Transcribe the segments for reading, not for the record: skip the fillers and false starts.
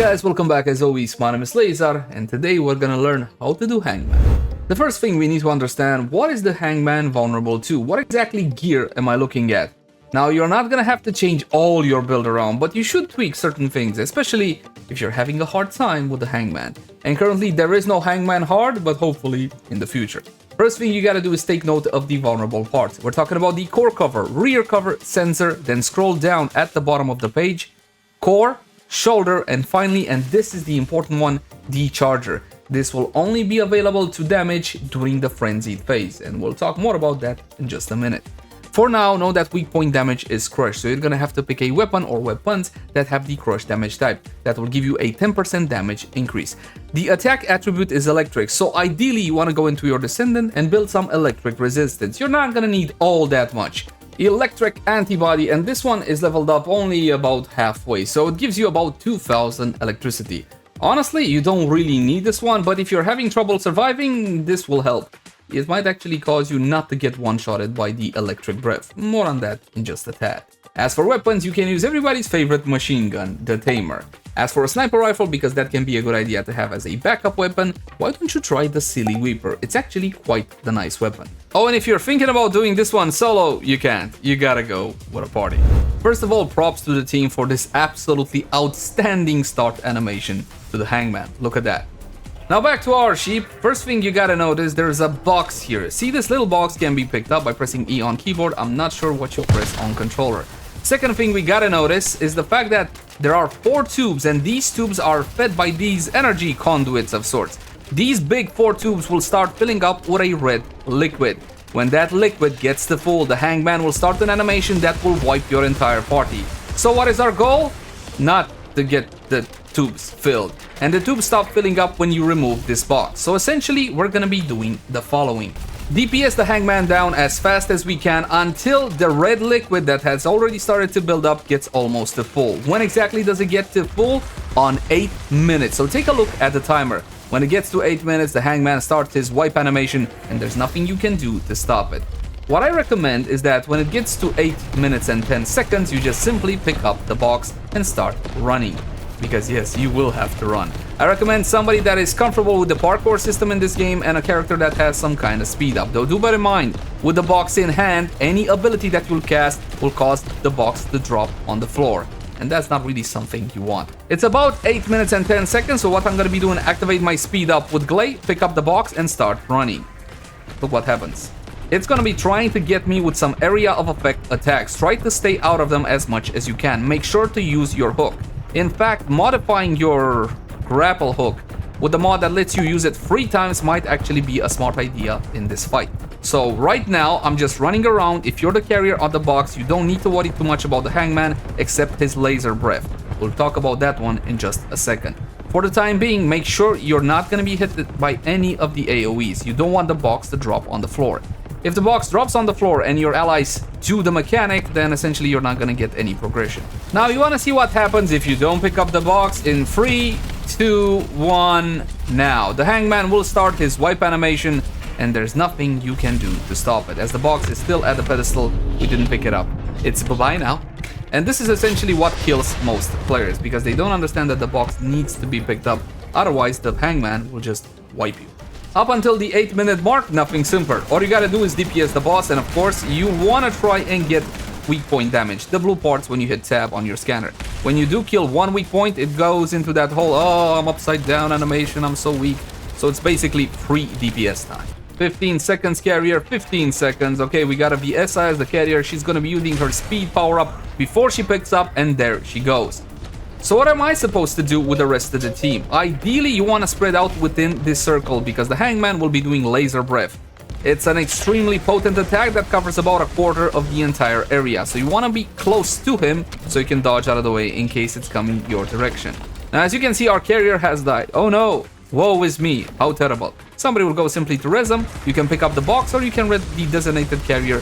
guys, welcome back as always. My name is Laser, and today we're gonna learn how to do Hangman. The first thing we need to understand, what is the Hangman vulnerable to? What exactly gear am I looking at? Now, you're not gonna have to change all your build around, but you should tweak certain things, especially if you're having a hard time with the Hangman. And currently there is no Hangman hard, but hopefully in the future. First thing you gotta do is take note of the vulnerable parts. We're talking about the core cover, rear cover, sensor, then scroll down at the bottom of the page, core, shoulder, and finally, and this is the important one, the charger. This will only be available to damage during the frenzied phase, and we'll talk more about that in just a minute. For now, know that weak point damage is crush, so you're gonna have to pick a weapon or weapons that have the crush damage type. That will give you a 10% damage increase. The attack attribute is electric, so ideally you wanna go into your Descendant and build some electric resistance. You're not gonna need all that much. Electric antibody, and this one is leveled up only about halfway, so it gives you about 2000 electricity. Honestly, you don't really need this one, but if you're having trouble surviving, this will help. It might actually cause you not to get one-shotted by the electric breath. More on that in just a tad. As for weapons, you can use everybody's favorite machine gun, the Tamer. As for a sniper rifle, because that can be a good idea to have as a backup weapon, why don't you try the Silly Weeper? It's actually quite the nice weapon. Oh, and if you're thinking about doing this one solo, you can't. You gotta go with a party. First of all, props to the team for this absolutely outstanding start animation to the Hangman. Look at that. Now back to our sheep. First thing you gotta notice, there's a box here. See, this little box can be picked up by pressing E on keyboard. I'm not sure what you press on controller. Second thing we gotta notice is the fact that there are 4 tubes, and these tubes are fed by these energy conduits of sorts. These big 4 tubes will start filling up with a red liquid. When that liquid gets to full, the Hangman will start an animation that will wipe your entire party. So what is our goal? Not to get the tubes filled. And the tubes stop filling up when you remove this box. So essentially, we're gonna be doing the following. DPS the Hangman down as fast as we can until the red liquid that has already started to build up gets almost to full. When exactly does it get to full? On 8 minutes. So take a look at the timer. When it gets to 8 minutes, the Hangman starts his wipe animation, and there's nothing you can do to stop it. What I recommend is that when it gets to 8 minutes and 10 seconds, you just simply pick up the box and start running. Because yes, you will have to run. I recommend somebody that is comfortable with the parkour system in this game and a character that has some kind of speed up. Though do bear in mind, with the box in hand, any ability that you'll cast will cause the box to drop on the floor. And that's not really something you want. It's about 8 minutes and 10 seconds, so what I'm gonna be doing, activate my speed up with Glay, pick up the box and start running. Look what happens. It's gonna be trying to get me with some area of effect attacks. Try to stay out of them as much as you can. Make sure to use your hook. In fact, modifying your grapple hook with the mod that lets you use it 3 times might actually be a smart idea in this fight. So right now, I'm just running around. If you're the carrier on the box, you don't need to worry too much about the Hangman except his laser breath. We'll talk about that one in just a second. For the time being, make sure you're not going to be hit by any of the AoEs. You don't want the box to drop on the floor. If the box drops on the floor and your allies do the mechanic, then essentially you're not gonna get any progression. Now you wanna see what happens if you don't pick up the box in 3, 2, 1, now. The Hangman will start his wipe animation, and there's nothing you can do to stop it. As the box is still at the pedestal, we didn't pick it up. It's bye-bye now. And this is essentially what kills most players, because they don't understand that the box needs to be picked up. Otherwise, the Hangman will just wipe you. Up until the 8-minute mark, nothing simpler. All you gotta do is DPS the boss, and of course, you wanna try and get weak point damage, the blue parts when you hit tab on your scanner. When you do kill one weak point, it goes into that whole, oh, I'm upside down animation, I'm so weak. So it's basically free DPS time. 15 seconds carrier, 15 seconds. Okay, we got a VSI as the carrier. She's gonna be using her speed power up before she picks up, and there she goes. So what am I supposed to do with the rest of the team? Ideally, you want to spread out within this circle because the Hangman will be doing laser breath. It's an extremely potent attack that covers about a quarter of the entire area. So you want to be close to him so you can dodge out of the way in case it's coming your direction. Now, as you can see, our carrier has died. Oh no, woe is me, how terrible. Somebody will go simply to res him. You can pick up the box, or you can let the designated carrier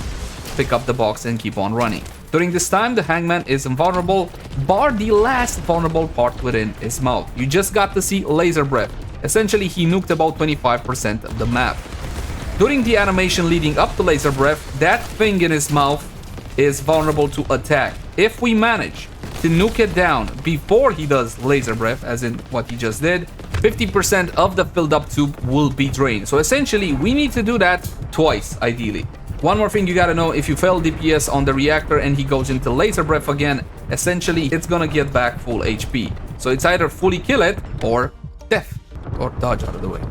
pick up the box and keep on running. During this time, the Hangman is invulnerable, bar the last vulnerable part within his mouth. You just got to see laser breath. Essentially, he nuked about 25% of the map. During the animation leading up to laser breath, that thing in his mouth is vulnerable to attack. If we manage to nuke it down before he does laser breath, as in what he just did, 50% of the filled up tube will be drained. So essentially, we need to do that twice, ideally. One more thing you gotta know, if you fail DPS on the reactor and he goes into laser breath again, essentially it's gonna get back full HP. So it's either fully kill it or death, or dodge out of the way.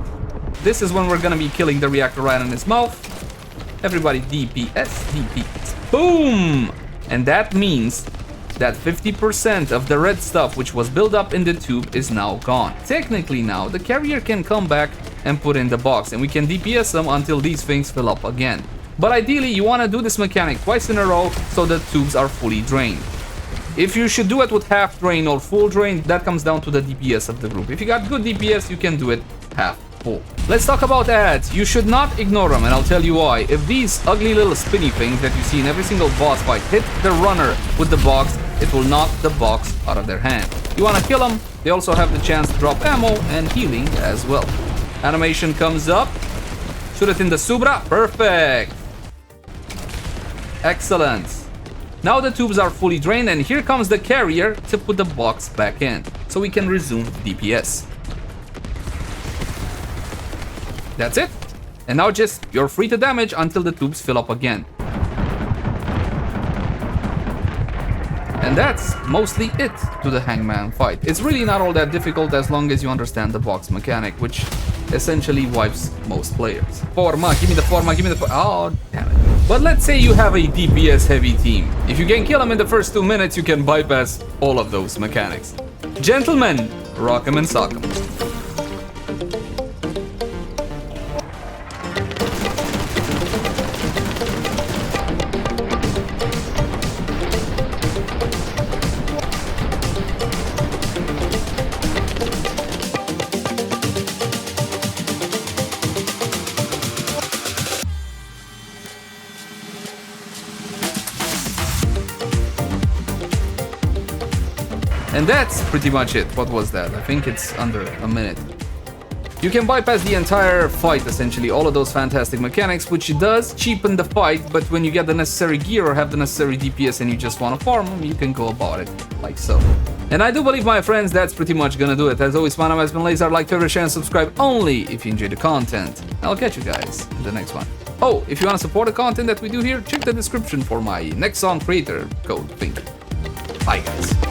This is when we're gonna be killing the reactor right in his mouth. Everybody DPS, DPS, boom! And that means that 50% of the red stuff which was built up in the tube is now gone. Technically now, the carrier can come back and put in the box, and we can DPS them until these things fill up again. But ideally, you want to do this mechanic twice in a row so the tubes are fully drained. If you should do it with half drain or full drain, that comes down to the DPS of the group. If you got good DPS, you can do it half full. Let's talk about ads. You should not ignore them, and I'll tell you why. If these ugly little spinny things that you see in every single boss fight hit the runner with the box, it will knock the box out of their hand. You want to kill them, they also have the chance to drop ammo and healing as well. Animation comes up. Shoot it in the Subra. Perfect. Excellent. Now the tubes are fully drained, and here comes the carrier to put the box back in, so we can resume DPS. That's it. And now just, you're free to damage until the tubes fill up again. And that's mostly it to the Hangman fight. It's really not all that difficult as long as you understand the box mechanic, which essentially wipes most players. Forma, give me the forma, give me the oh, damn it. But let's say you have a DPS heavy team. If you can kill them in the first 2 minutes, you can bypass all of those mechanics. Gentlemen, rock 'em and sock 'em. And that's pretty much it. What was that? I think it's under a minute. You can bypass the entire fight, essentially, all of those fantastic mechanics, which does cheapen the fight, but when you get the necessary gear or have the necessary DPS and you just want to farm them, you can go about it like so. And I do believe, my friends, that's pretty much gonna do it. As always, my name has been Leyzar. Like, favorite, share, and subscribe only if you enjoy the content. I'll catch you guys in the next one. Oh, if you want to support the content that we do here, check the description for my next song creator code link. Bye, guys.